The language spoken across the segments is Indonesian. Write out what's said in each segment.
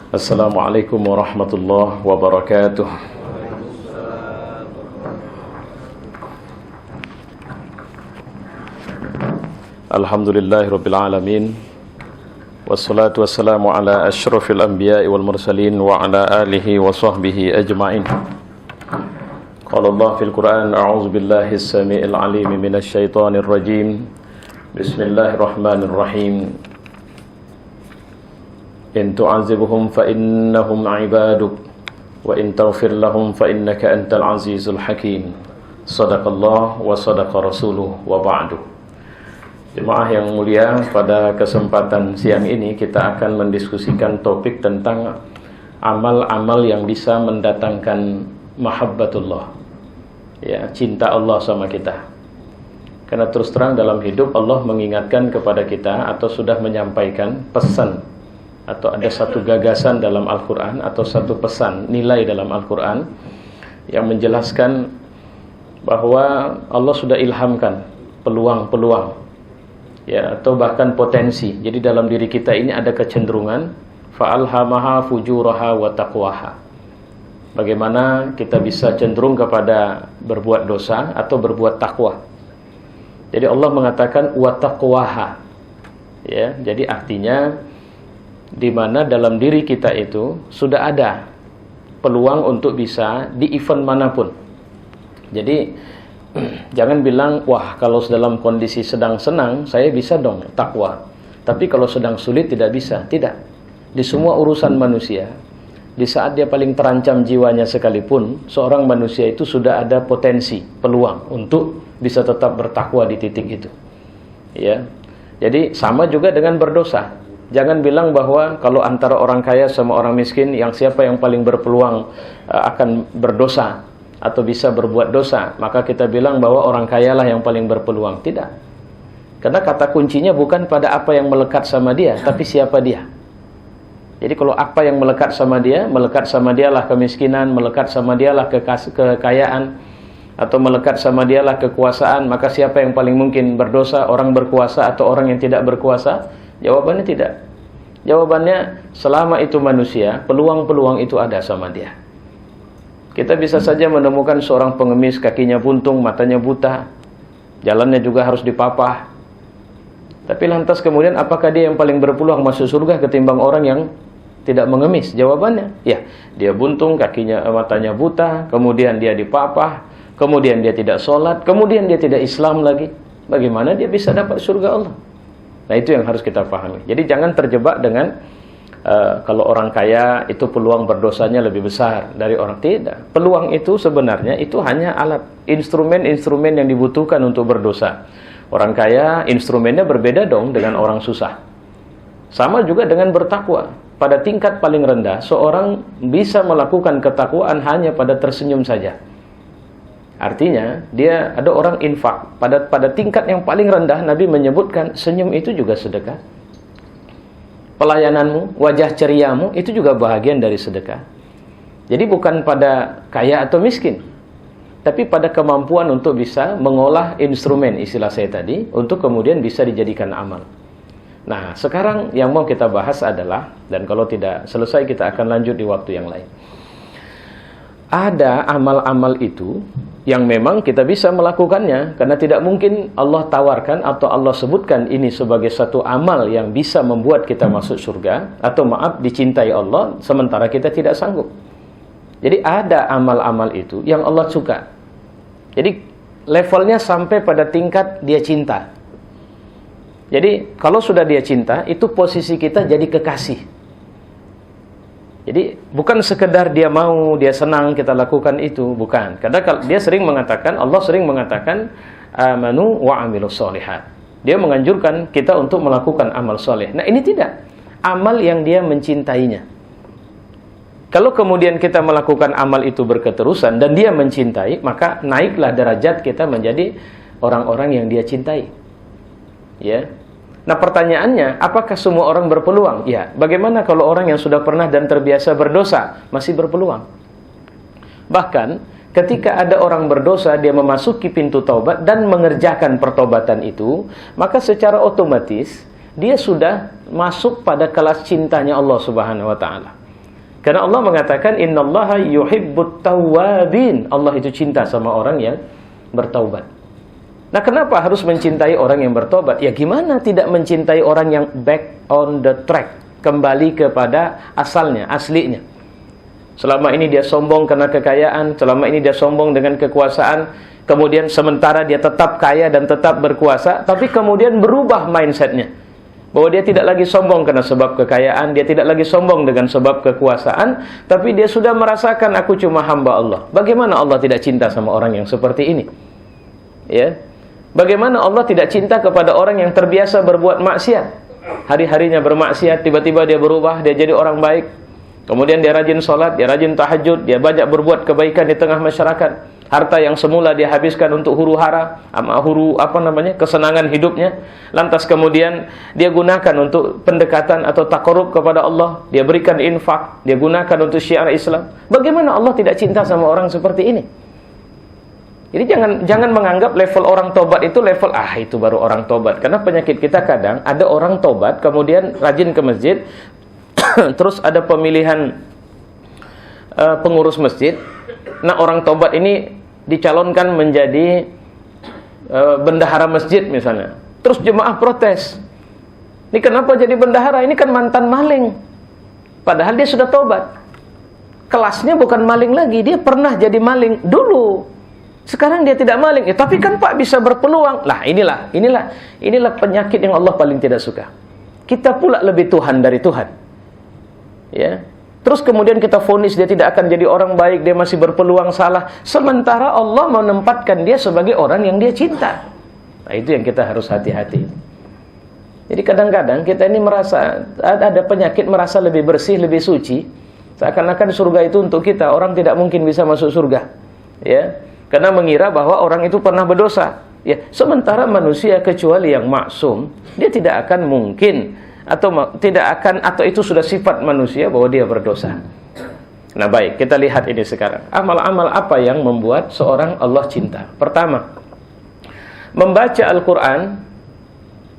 Assalamualaikum warahmatullahi wabarakatuh. Alhamdulillahirabbil alamin. Wassalatu wassalamu ala asyrafil anbiya'i wal mursalin wa ala alihi wa sahbihi ajma'in. Qala Allah fil Qur'an, a'udzu billahi as-sami'il 'alim minasy syaithanir rajim. Bismillahirrahmanirrahim. In tu'azibuhum fa innahum 'ibaduk wa in taghfir lahum fa innaka antal 'azizul hakim. Shadaqallah wa shadaqa rasuluh wa ba'du. Jemaah yang mulia, pada kesempatan siang ini kita akan mendiskusikan topik tentang amal-amal yang bisa mendatangkan mahabbatullah, ya, cinta Allah sama kita. Karena terus terang dalam hidup Allah mengingatkan kepada kita atau sudah menyampaikan pesan atau ada satu gagasan dalam Al-Quran atau satu pesan nilai dalam Al-Quran yang menjelaskan bahwa Allah sudah ilhamkan peluang-peluang, ya, atau bahkan potensi. Jadi dalam diri kita ini ada kecenderungan fa'alhamaha fujuraha wa taqwaha. Bagaimana kita bisa cenderung kepada berbuat dosa atau berbuat takwa. Jadi Allah mengatakan wa taqwaha, ya, jadi artinya di mana dalam diri kita itu sudah ada peluang untuk bisa di event manapun. Jadi jangan bilang, wah kalau dalam kondisi sedang senang saya bisa dong takwa, tapi kalau sedang sulit tidak bisa. Tidak. Di semua urusan manusia, di saat dia paling terancam jiwanya sekalipun, seorang manusia itu sudah ada potensi, peluang untuk bisa tetap bertakwa di titik itu, ya. Jadi sama juga dengan berdosa. Jangan bilang bahwa kalau antara orang kaya sama orang miskin, yang siapa yang paling berpeluang akan berdosa atau bisa berbuat dosa, maka kita bilang bahwa orang kaya lah yang paling berpeluang. Tidak. Karena kata kuncinya bukan pada apa yang melekat sama dia, tapi siapa dia. Jadi kalau apa yang melekat sama dialah kemiskinan, melekat sama dialah kekayaan, atau melekat sama dialah kekuasaan, maka siapa yang paling mungkin berdosa, orang berkuasa atau orang yang tidak berkuasa? Jawabannya tidak. Jawabannya, selama itu manusia, peluang-peluang itu ada sama dia. Kita bisa saja menemukan seorang pengemis, kakinya buntung, matanya buta, jalannya juga harus dipapah. Tapi lantas kemudian apakah dia yang paling berpeluang masuk surga ketimbang orang yang tidak mengemis? Jawabannya, ya, dia buntung, kakinya, matanya buta, kemudian dia dipapah, kemudian dia tidak sholat, kemudian dia tidak Islam lagi. Bagaimana dia bisa dapat surga Allah? Nah, itu yang harus kita pahami. Jadi jangan terjebak dengan kalau orang kaya itu peluang berdosanya lebih besar dari orang. Tidak. Peluang itu sebenarnya itu hanya alat, instrumen-instrumen yang dibutuhkan untuk berdosa. Orang kaya instrumennya berbeda dong dengan orang susah. Sama juga dengan bertakwa. Pada tingkat paling rendah, seorang bisa melakukan ketakwaan hanya pada tersenyum saja. Artinya, dia ada orang infak. Pada tingkat yang paling rendah, Nabi menyebutkan senyum itu juga sedekah. Pelayananmu, wajah ceriamu, itu juga bahagian dari sedekah. Jadi bukan pada kaya atau miskin, tapi pada kemampuan untuk bisa mengolah instrumen, istilah saya tadi, untuk kemudian bisa dijadikan amal. Nah, sekarang yang mau kita bahas adalah, dan kalau tidak selesai kita akan lanjut di waktu yang lain. Ada amal-amal itu yang memang kita bisa melakukannya, karena tidak mungkin Allah tawarkan atau Allah sebutkan ini sebagai satu amal yang bisa membuat kita masuk surga, atau maaf, dicintai Allah, sementara kita tidak sanggup. Jadi ada amal-amal itu yang Allah suka. Jadi levelnya sampai pada tingkat dia cinta. Jadi kalau sudah dia cinta, itu posisi kita jadi kekasih. Jadi bukan sekedar dia mau, dia senang kita lakukan itu, bukan. Karena dia sering mengatakan, Allah sering mengatakan amanu wa amilus sholihat. Dia menganjurkan kita untuk melakukan amal soleh. Nah, ini tidak amal yang dia mencintainya. Kalau kemudian kita melakukan amal itu berketerusan dan dia mencintai, maka naiklah derajat kita menjadi orang-orang yang dia cintai. Ya. Nah, pertanyaannya, apakah semua orang berpeluang? Ya, bagaimana kalau orang yang sudah pernah dan terbiasa berdosa masih berpeluang? Bahkan ketika ada orang berdosa, dia memasuki pintu taubat dan mengerjakan pertobatan itu, maka secara otomatis dia sudah masuk pada kelas cintanya Allah Subhanahu wa taala. Karena Allah mengatakan innallaha yuhibbut tawwabin. Allah itu cinta sama orang yang bertaubat. Nah, kenapa harus mencintai orang yang bertobat? Ya gimana tidak mencintai orang yang back on the track, kembali kepada asalnya, aslinya. Selama ini dia sombong karena kekayaan, selama ini dia sombong dengan kekuasaan, kemudian sementara dia tetap kaya dan tetap berkuasa, tapi kemudian berubah mindsetnya, bahwa dia tidak lagi sombong karena sebab kekayaan, dia tidak lagi sombong dengan sebab kekuasaan, tapi dia sudah merasakan aku cuma hamba Allah. Bagaimana Allah tidak cinta sama orang yang seperti ini? Ya. Bagaimana Allah tidak cinta kepada orang yang terbiasa berbuat maksiat? Hari-harinya bermaksiat, tiba-tiba dia berubah, dia jadi orang baik. Kemudian dia rajin sholat, dia rajin tahajud, dia banyak berbuat kebaikan di tengah masyarakat. Harta yang semula dia habiskan untuk huru-hara, kesenangan hidupnya, lantas kemudian dia gunakan untuk pendekatan atau takarrub kepada Allah. Dia berikan infak, dia gunakan untuk syiar Islam. Bagaimana Allah tidak cinta sama orang seperti ini? Jadi jangan menganggap level orang tobat itu level itu baru orang tobat. Karena penyakit kita kadang ada orang tobat kemudian rajin ke masjid, terus ada pemilihan pengurus masjid. Nah, orang tobat ini dicalonkan menjadi bendahara masjid misalnya. Terus jemaah protes. Ini kenapa jadi bendahara? Ini kan mantan maling. Padahal dia sudah tobat. Kelasnya bukan maling lagi, dia pernah jadi maling dulu. Sekarang dia tidak maling, tapi kan Pak bisa berpeluang. Lah inilah penyakit yang Allah paling tidak suka. Kita pula lebih Tuhan dari Tuhan. Ya. Terus kemudian kita vonis dia tidak akan jadi orang baik, dia masih berpeluang salah. Sementara Allah menempatkan dia sebagai orang yang dia cinta. Nah, itu yang kita harus hati-hati. Jadi kadang-kadang kita ini merasa ada penyakit merasa lebih bersih, lebih suci. Seakan-akan surga itu untuk kita, orang tidak mungkin bisa masuk surga. Ya. Karena mengira bahwa orang itu pernah berdosa. Ya, sementara manusia kecuali yang maksum, dia tidak akan mungkin atau itu sudah sifat manusia bahwa dia berdosa. Nah, baik, kita lihat ini sekarang. Amal-amal apa yang membuat seorang Allah cinta? Pertama, membaca Al-Qur'an,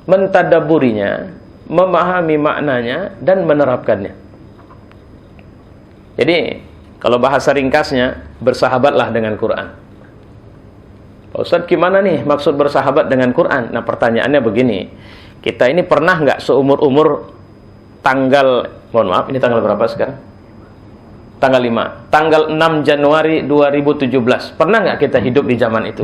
mentadabburinya, memahami maknanya dan menerapkannya. Jadi, kalau bahasa ringkasnya, bersahabatlah dengan Quran. Pak Ustadz, gimana nih maksud bersahabat dengan Quran? Nah, pertanyaannya begini. Kita ini pernah nggak seumur-umur ini tanggal berapa sekarang? Tanggal 5. Tanggal 6 Januari 2017. Pernah nggak kita hidup di zaman itu?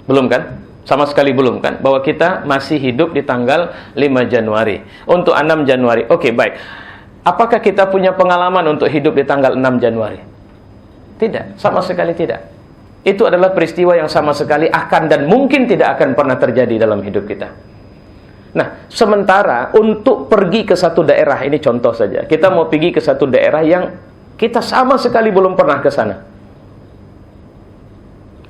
Belum kan? Sama sekali belum kan? Bahwa kita masih hidup di tanggal 5 Januari. Untuk 6 Januari. Oke, baik. Apakah kita punya pengalaman untuk hidup di tanggal 6 Januari? Tidak, sama sekali tidak. Itu adalah peristiwa yang sama sekali akan dan mungkin tidak akan pernah terjadi dalam hidup kita. Nah, sementara untuk pergi ke satu daerah, ini contoh saja. Kita mau pergi ke satu daerah yang kita sama sekali belum pernah ke sana.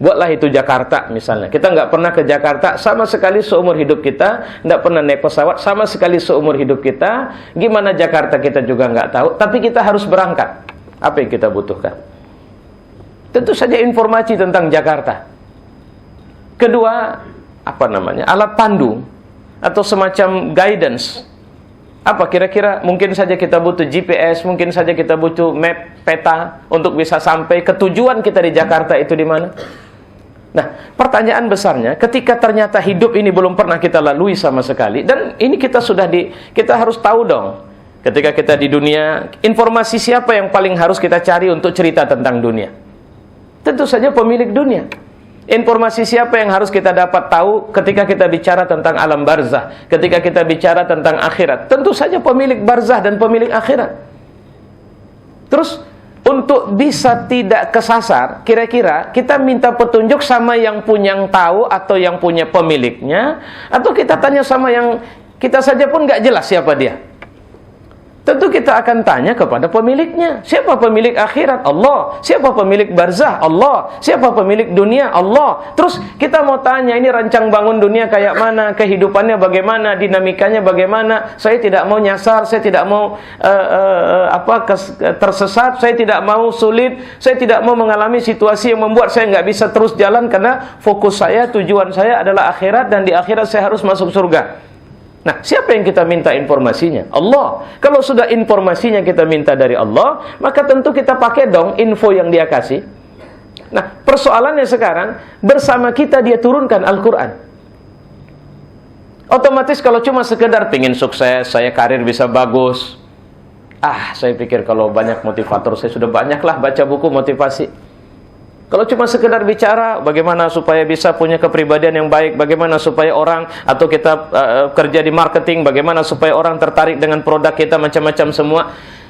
Buatlah itu Jakarta misalnya. Kita nggak pernah ke Jakarta sama sekali seumur hidup kita, nggak pernah naik pesawat sama sekali seumur hidup kita. Gimana Jakarta kita juga nggak tahu, tapi kita harus berangkat. Apa yang kita butuhkan? Tentu saja informasi tentang Jakarta. Kedua, alat pandu atau semacam guidance. Apa kira-kira? Mungkin saja kita butuh GPS, mungkin saja kita butuh map, peta untuk bisa sampai ke tujuan kita di Jakarta itu di mana. Nah, pertanyaan besarnya, ketika ternyata hidup ini belum pernah kita lalui sama sekali, dan ini kita harus tahu dong. Ketika kita di dunia, informasi siapa yang paling harus kita cari untuk cerita tentang dunia? Tentu saja pemilik dunia. Informasi siapa yang harus kita dapat tahu ketika kita bicara tentang alam barzah, ketika kita bicara tentang akhirat? Tentu saja pemilik barzah dan pemilik akhirat. Terus, untuk bisa tidak kesasar, kira-kira kita minta petunjuk sama yang tahu atau yang punya pemiliknya, atau kita tanya sama yang kita saja pun nggak jelas siapa dia? Tentu kita akan tanya kepada pemiliknya. Siapa pemilik akhirat? Allah. Siapa pemilik barzah? Allah. Siapa pemilik dunia? Allah. Terus kita mau tanya, ini rancang bangun dunia kayak mana? Kehidupannya bagaimana? Dinamikanya bagaimana? Saya tidak mau nyasar, saya tidak mau tersesat, saya tidak mau sulit, saya tidak mau mengalami situasi yang membuat saya nggak bisa terus jalan karena fokus saya, tujuan saya adalah akhirat dan di akhirat saya harus masuk surga. Nah, siapa yang kita minta informasinya? Allah. Kalau sudah informasinya kita minta dari Allah, maka tentu kita pakai dong info yang dia kasih. Nah, persoalannya sekarang, bersama kita dia turunkan Al-Quran. Otomatis kalau cuma sekedar pingin sukses, saya karir bisa bagus, saya pikir kalau banyak motivator, saya sudah banyaklah baca buku motivasi. Kalau cuma sekedar bicara bagaimana supaya bisa punya kepribadian yang baik, bagaimana supaya orang, atau kita kerja di marketing, bagaimana supaya orang tertarik dengan produk kita, macam-macam semua.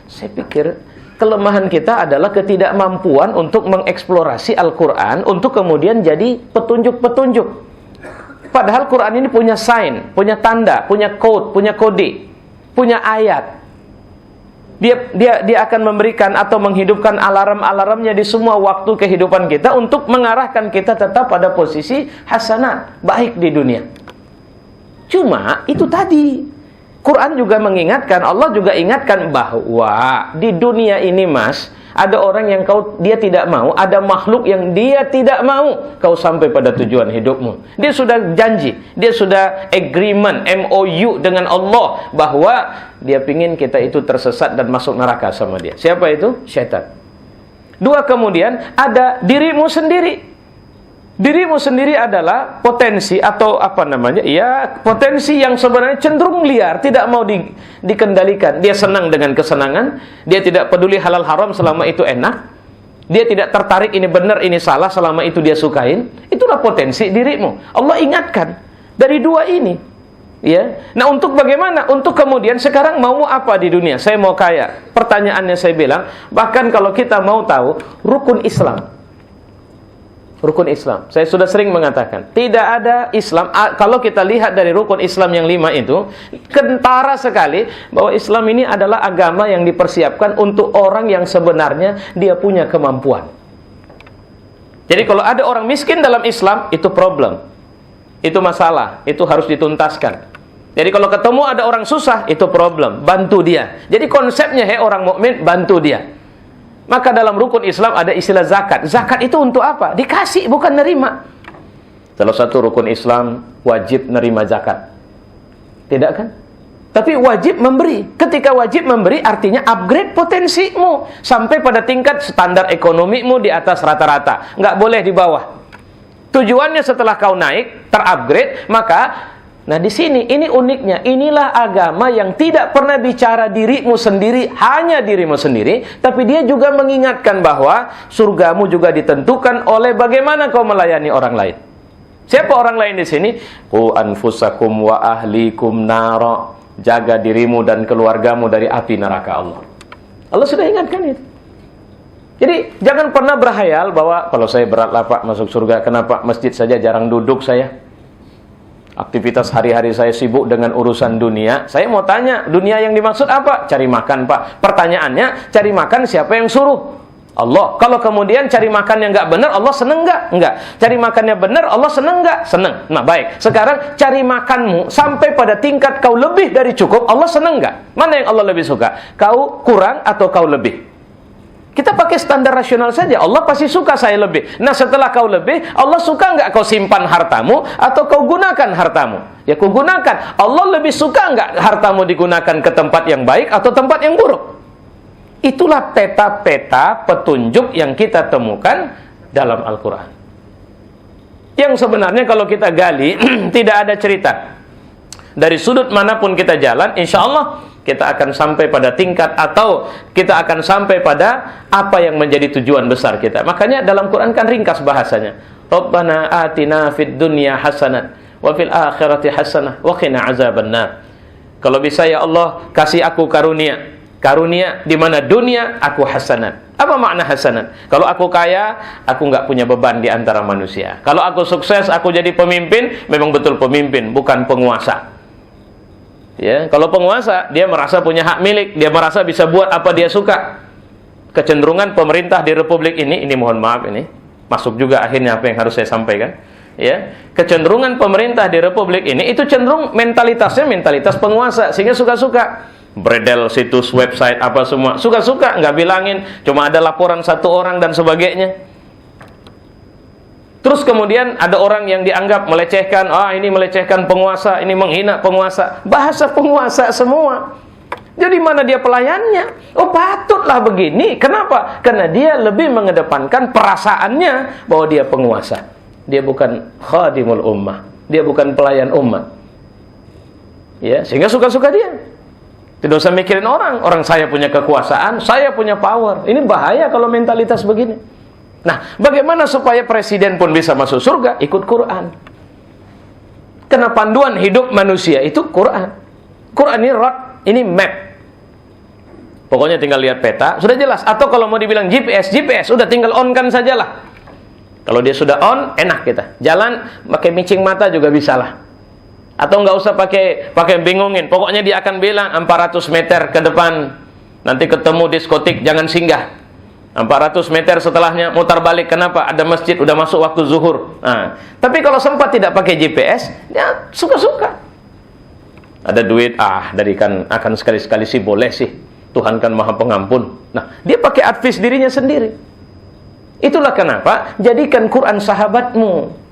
Saya pikir kelemahan kita adalah ketidakmampuan untuk mengeksplorasi Al-Quran untuk kemudian jadi petunjuk-petunjuk. Padahal Quran ini punya sign, punya tanda, punya code, punya kode, punya ayat. Dia akan memberikan atau menghidupkan alarm-alarmnya di semua waktu kehidupan kita untuk mengarahkan kita tetap pada posisi hasanah, baik di dunia. Cuma itu tadi, Quran juga mengingatkan, Allah juga ingatkan bahwa di dunia ini Mas, ada orang yang dia tidak mau, ada makhluk yang dia tidak mau kau sampai pada tujuan hidupmu. Dia sudah janji, dia sudah agreement, MOU dengan Allah bahwa dia pingin kita itu tersesat dan masuk neraka sama dia. Siapa itu? Syaitan. Dua, kemudian ada dirimu sendiri. Dirimu sendiri adalah potensi atau potensi yang sebenarnya cenderung liar, tidak mau dikendalikan. Dia senang dengan kesenangan, dia tidak peduli halal haram selama itu enak. Dia tidak tertarik ini benar, ini salah selama itu dia sukain. Itulah potensi dirimu. Allah ingatkan dari dua ini. Ya. Nah, untuk bagaimana? Untuk kemudian sekarang mau apa di dunia? Saya mau kaya. Pertanyaannya saya bilang, bahkan kalau kita mau tahu rukun Islam. Rukun Islam, saya sudah sering mengatakan, tidak ada Islam, kalau kita lihat dari rukun Islam yang 5 itu, kentara sekali bahwa Islam ini adalah agama yang dipersiapkan untuk orang yang sebenarnya dia punya kemampuan. Jadi kalau ada orang miskin dalam Islam, itu problem, itu masalah, itu harus dituntaskan. Jadi kalau ketemu ada orang susah, itu problem, bantu dia. Jadi konsepnya, orang mukmin bantu dia. Maka dalam rukun Islam ada istilah zakat. Zakat itu untuk apa? Dikasih, bukan nerima. Salah satu rukun Islam wajib nerima zakat. Tidak kan? Tapi wajib memberi. Ketika wajib memberi artinya upgrade potensimu sampai pada tingkat standar ekonomimu di atas rata-rata. Nggak boleh di bawah. Tujuannya setelah kau naik, terupgrade, maka di sini, ini uniknya, inilah agama yang tidak pernah bicara dirimu sendiri, hanya dirimu sendiri, tapi dia juga mengingatkan bahwa surgamu juga ditentukan oleh bagaimana kau melayani orang lain. Siapa orang lain di sini? Qu anfusakum wa ahlikum nara. Jaga dirimu dan keluargamu dari api neraka Allah. Allah sudah ingatkan itu. Jadi, jangan pernah berhayal bahwa kalau saya berat lah Pak masuk surga, kenapa masjid saja jarang duduk saya? Aktivitas hari-hari saya sibuk dengan urusan dunia. Saya mau tanya, dunia yang dimaksud apa? Cari makan Pak. Pertanyaannya, cari makan siapa yang suruh? Allah. Kalau kemudian cari makan yang nggak benar, Allah seneng nggak? Nggak. Cari makannya benar, Allah seneng nggak? Seneng. Nah baik, sekarang cari makanmu sampai pada tingkat kau lebih dari cukup, Allah seneng nggak? Mana yang Allah lebih suka? Kau kurang atau kau lebih? Kita pakai standar rasional saja, Allah pasti suka saya lebih. Nah setelah kau lebih, Allah suka nggak kau simpan hartamu atau kau gunakan hartamu? Ya kau gunakan. Allah lebih suka nggak hartamu digunakan ke tempat yang baik atau tempat yang buruk? Itulah peta-peta petunjuk yang kita temukan dalam Al-Quran. Yang sebenarnya kalau kita gali, tidak ada cerita. Dari sudut manapun kita jalan, insya Allah kita akan sampai pada tingkat atau kita akan sampai pada apa yang menjadi tujuan besar kita. Makanya dalam Quran kan ringkas bahasanya. Rabbana atina fid dunya hasanah wa fil akhirati hasanah wa qina azabannar. Kalau bisa ya Allah kasih aku karunia. Karunia di mana dunia aku hasanat. Apa makna hasanat? Kalau aku kaya, aku nggak punya beban di antara manusia. Kalau aku sukses, aku jadi pemimpin, memang betul pemimpin, bukan penguasa. Ya, kalau penguasa dia merasa punya hak milik, dia merasa bisa buat apa dia suka. Kecenderungan pemerintah di republik ini mohon maaf ini masuk juga akhirnya apa yang harus saya sampaikan. Ya, kecenderungan pemerintah di republik ini itu cenderung mentalitasnya mentalitas penguasa sehingga suka-suka bredel situs website apa semua suka-suka, nggak bilangin, cuma ada laporan satu orang dan sebagainya. Terus kemudian ada orang yang dianggap melecehkan, ini melecehkan penguasa, ini menghina penguasa. Bahasa penguasa semua. Jadi mana dia pelayannya? Oh, patutlah begini. Kenapa? Karena dia lebih mengedepankan perasaannya bahwa dia penguasa. Dia bukan khadimul ummah. Dia bukan pelayan umat. Ya, sehingga suka-suka dia. Tidak usah mikirin orang. Orang saya punya kekuasaan, saya punya power. Ini bahaya kalau mentalitas begini. Nah, bagaimana supaya presiden pun bisa masuk surga? Ikut Quran. Karena panduan hidup manusia itu Quran. Quran ini road, ini map. Pokoknya tinggal lihat peta, sudah jelas. Atau kalau mau dibilang GPS, sudah tinggal on-kan sajalah. Kalau dia sudah on, enak kita. Jalan pakai micing mata juga bisa lah. Atau nggak usah pakai bingungin. Pokoknya dia akan bilang 400 meter ke depan nanti ketemu diskotik, jangan singgah. 400 meter setelahnya mutar balik. Kenapa? Ada masjid, udah masuk waktu zuhur. Nah, tapi kalau sempat tidak pakai GPS, ya suka-suka. Ada duit, dari akan sekali-sekali sih boleh sih. Tuhan kan Maha Pengampun. Nah, dia pakai advis dirinya sendiri. Itulah kenapa jadikan Quran sahabatmu.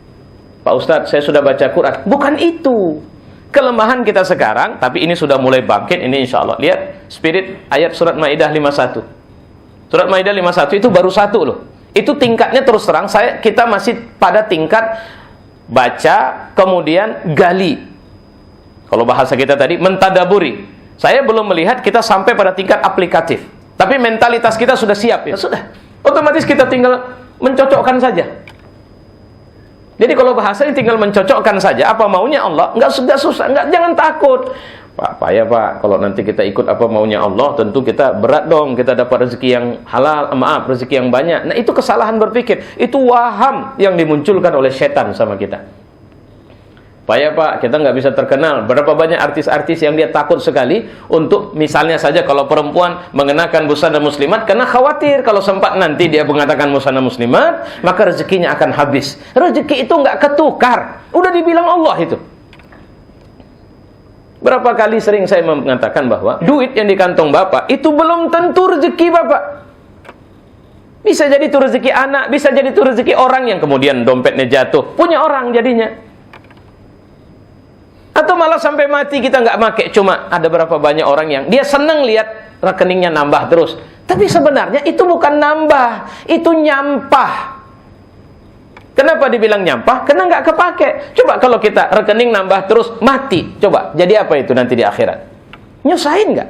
Pak Ustadz, saya sudah baca Quran. Bukan itu kelemahan kita sekarang, tapi ini sudah mulai bangkit. Ini insya Allah. Lihat spirit ayat surat Maidah 51. Surat Maidah 51 itu baru satu loh. Itu tingkatnya terus terang kita masih pada tingkat baca kemudian gali. Kalau bahasa kita tadi mentadaburi. Saya belum melihat kita sampai pada tingkat aplikatif. Tapi mentalitas kita sudah siap ya. Sudah. Otomatis kita tinggal mencocokkan saja. Jadi kalau bahasanya tinggal mencocokkan saja apa maunya Allah, enggak susah, jangan takut. Pak, Pak, kalau nanti kita ikut apa maunya Allah, tentu kita berat dong, kita dapat rezeki yang halal, rezeki yang banyak. Nah, itu kesalahan berpikir. Itu waham yang dimunculkan oleh setan sama kita. Pak, kita nggak bisa terkenal. Berapa banyak artis-artis yang dia takut sekali untuk misalnya saja kalau perempuan mengenakan busana muslimat karena khawatir kalau sempat nanti dia mengatakan busana muslimat, maka rezekinya akan habis. Rezeki itu nggak ketukar. Udah dibilang Allah itu. Berapa kali sering saya mengatakan bahwa duit yang di kantong Bapak itu belum tentu rezeki Bapak. Bisa jadi itu rezeki anak, bisa jadi itu rezeki orang yang kemudian dompetnya jatuh. Punya orang jadinya. Atau malah sampai mati kita nggak pakai. Cuma ada berapa banyak orang yang dia senang lihat rekeningnya nambah terus. Tapi sebenarnya itu bukan nambah, itu nyampah. Kenapa dibilang nyampah? Karena nggak kepake. Coba kalau kita rekening nambah terus mati, coba jadi apa itu nanti di akhirat? Nyusahin nggak?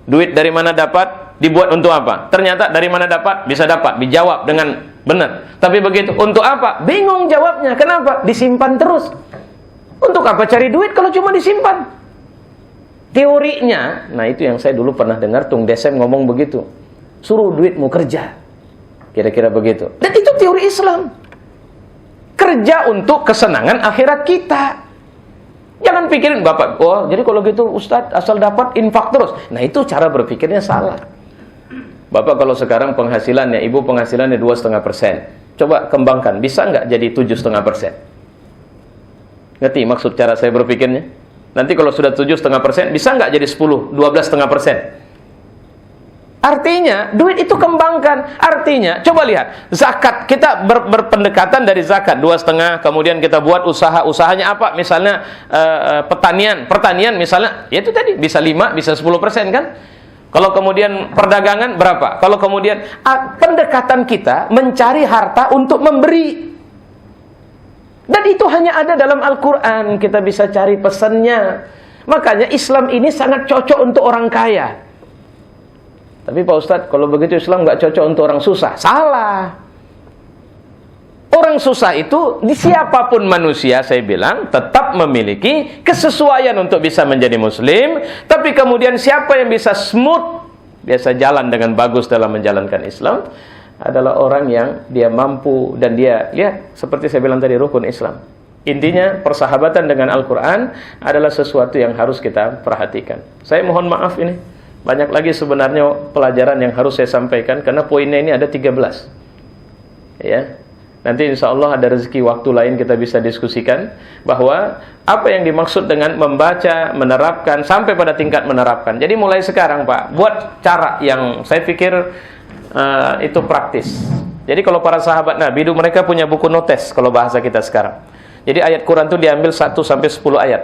Duit dari mana dapat? Dibuat untuk apa? Ternyata dari mana dapat? Bisa dapat, dijawab dengan benar. Tapi begitu untuk apa? Bingung jawabnya. Kenapa? Disimpan terus. Untuk apa cari duit kalau cuma disimpan? Teorinya, nah itu yang saya dulu pernah dengar Tung Desem ngomong begitu. Suruh duitmu kerja. Kira-kira begitu. Dan itu teori Islam. Kerja untuk kesenangan akhirat kita. Jangan pikirin Bapak, jadi kalau gitu Ustadz asal dapat infak terus. Nah itu cara berpikirnya salah. Bapak kalau sekarang penghasilannya, Ibu penghasilannya 2,5%. Coba kembangkan, bisa nggak jadi 7,5%? Ngerti maksud cara saya berpikirnya? Nanti kalau sudah 7,5%, bisa nggak jadi 10, 12,5%? Artinya, duit itu kembangkan. Artinya, coba lihat, zakat, kita berpendekatan dari zakat 2,5, kemudian kita buat usahanya apa? Misalnya pertanian misalnya, ya itu tadi, bisa 5, bisa 10% kan? Kalau kemudian perdagangan berapa? Kalau kemudian pendekatan kita mencari harta untuk memberi. Dan itu hanya ada dalam Al-Quran. Kita bisa cari pesannya. Makanya Islam ini sangat cocok untuk orang kaya. Tapi Pak Ustadz, kalau begitu Islam nggak cocok untuk orang susah. Salah. Orang susah itu, di siapapun manusia, saya bilang, tetap memiliki kesesuaian untuk bisa menjadi Muslim. Tapi kemudian siapa yang bisa smooth, biasa jalan dengan bagus dalam menjalankan Islam, adalah orang yang dia mampu dan dia, lihat, seperti saya bilang tadi, rukun Islam. Intinya, persahabatan dengan Al-Quran adalah sesuatu yang harus kita perhatikan. Saya mohon maaf ini, banyak lagi sebenarnya pelajaran yang harus saya sampaikan, karena poinnya ini ada 13. Ya, nanti insya Allah ada rezeki waktu lain kita bisa diskusikan, bahwa apa yang dimaksud dengan membaca, menerapkan, sampai pada tingkat menerapkan. Jadi mulai sekarang Pak, buat cara yang saya pikir itu praktis. Jadi kalau para sahabat Nabi itu mereka punya buku notes kalau bahasa kita sekarang. Jadi ayat Quran itu diambil 1 sampai 10 ayat.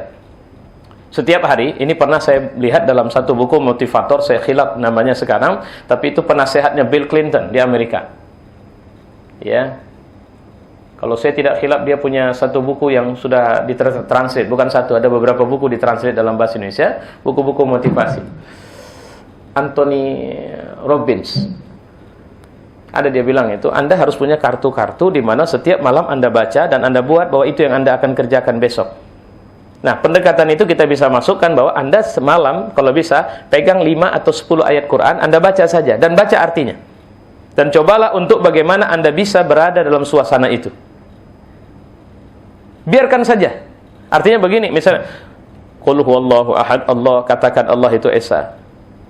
Setiap hari, ini pernah saya lihat dalam satu buku motivator, saya khilaf namanya sekarang, tapi itu penasehatnya Bill Clinton di Amerika. Ya. Kalau saya tidak khilaf, dia punya satu buku yang sudah ditranslate, bukan satu, ada beberapa buku ditranslate dalam bahasa Indonesia, buku-buku motivasi. Anthony Robbins. Ada dia bilang itu, Anda harus punya kartu-kartu di mana setiap malam Anda baca dan Anda buat bahwa itu yang Anda akan kerjakan besok. Nah, pendekatan itu kita bisa masukkan bahwa Anda semalam kalau bisa pegang 5 atau 10 ayat Quran, Anda baca saja dan baca artinya. Dan cobalah untuk bagaimana Anda bisa berada dalam suasana itu. Biarkan saja. Artinya begini, misalnya qul huwallahu ahad, Allah, katakan Allah itu esa.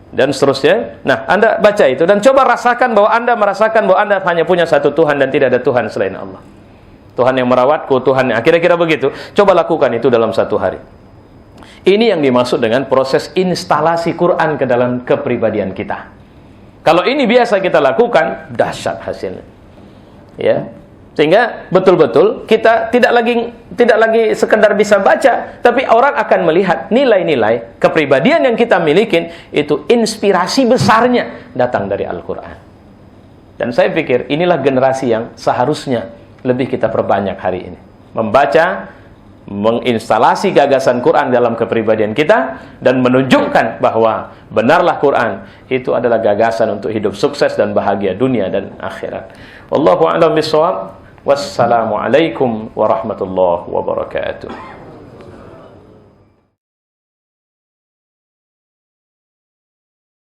Dan seterusnya. Nah, Anda baca itu dan coba rasakan bahwa Anda merasakan bahwa Anda hanya punya satu Tuhan dan tidak ada Tuhan selain Allah. Tuhan yang merawatku, Tuhan yang kira-kira begitu. Coba lakukan itu dalam satu hari. Ini yang dimaksud dengan proses instalasi Quran ke dalam kepribadian kita. Kalau ini biasa kita lakukan, dahsyat hasilnya. Ya. Sehingga betul-betul kita tidak lagi sekedar bisa baca, tapi orang akan melihat nilai-nilai kepribadian yang kita miliki itu inspirasi besarnya datang dari Al-Quran. Dan saya pikir inilah generasi yang seharusnya lebih kita perbanyak hari ini. Membaca, menginstalasi gagasan Quran dalam kepribadian kita dan menunjukkan bahwa benarlah Quran itu adalah gagasan untuk hidup sukses dan bahagia dunia dan akhirat. Wallahu a'lam bishawab. Wassalamualaikum warahmatullahi wabarakatuh.